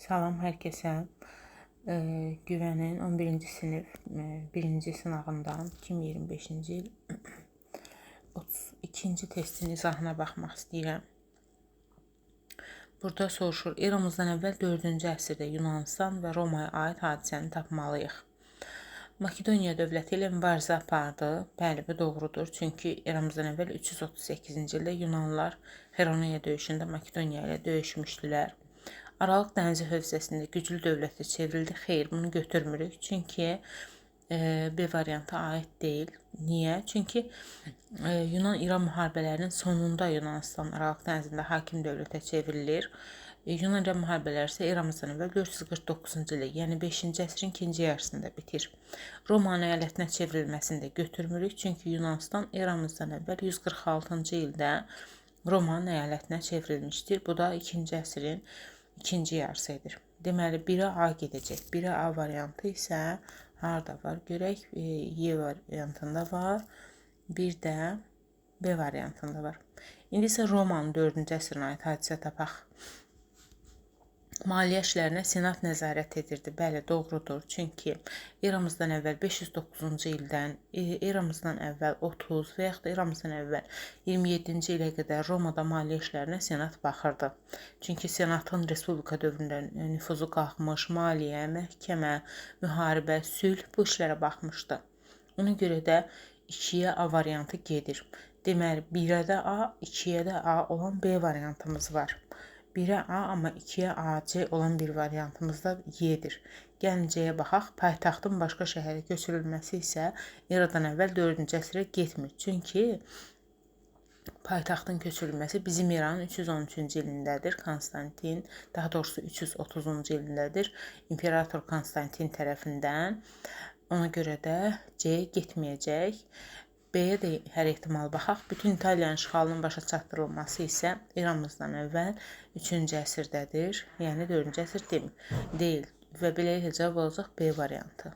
Salam hər kəsə. Güvənin 11-ci sinif 1-ci sınavından 2025-ci il 32-ci testin izahına baxmaq istəyirəm. Burada soruşur, eramızdan əvvəl 4-cü əsrdə Yunanistan və Romaya aid hadisəni tapmalıyıq. Makedoniya dövləti ilə mübarizə apardı. Bəli, bu doğrudur. Çünki eramızdan əvvəl 338-ci ildə Yunanlılar Xeronea döyüşündə Makedoniya ilə döyüşmüşdülər. Aralıq dənizi hövzəsində güclü dövlətə çevrildi. Xeyr, bunu götürmürük. Çünki B variantı aid deyil. Niyə? Çünki Yunan-İran müharibələrinin sonunda Yunanistan Aralıq dənizində hakim dövlətə çevrilir. Yunan-İran müharibələri isə eramızdan əvvəl 449-cu ildə, yəni 5-ci əsrin ikinci yarısında bitir. Roma əyalətinə çevrilməsini də götürmürük. Çünki Yunanistan eramızdan əvvəl 146-cı ildə Roma əyalətinə çevrilmişdir. Bu da 2-ci əsrin ikinci yarısı edir. Deməli, 1-ə A gedəcək. 1-ə A variantı isə harada var? Görək, Y variantında var. Bir də B variantında var. İndi isə Romanın 4-cü əsrinə aid hadisə tapaq. Maliyyə işlərinə Senat nəzarət edirdi. Bəli, doğrudur. Çünki eramızdan əvvəl 509-cu ildən eramızdan əvvəl 30 və yaxud da eramızdan əvvəl 27-ci ilə qədər Romada maliyyə işlərinə Senat baxırdı. Çünki Senatın Respublika dövründə nüfuzu qalxmış, maliyyə, məhkəmə, müharibə, sülh bu işlərə baxmışdı. Ona görə də 2-yə A variantı gedir. Deməli, 1-ə də A, 2-yə də A olan B variantımız var. 1-ə A, amma 2-yə AC olan bir variantımız da Y-dir. Gəlin C-yə baxaq. Paytaxtın başqa şəhərə köçürülməsi isə eradan əvvəl 4-cü əsrə getmir. Çünki paytaxtın köçürülməsi bizim eranın 313-cü ilindədir. Konstantin, daha doğrusu 330-cu ilindədir. İmperator Konstantin tərəfindən. Ona görə də C getməyəcək. B-yə də hər ehtimal baxaq. Bütün İtaliyanın işğalının başa çatdırılması isə eramızdan əvvəl 3-cü əsrdədir. Yəni 4-cü əsr deyil. Və beləliklə cavab olacaq B variantı.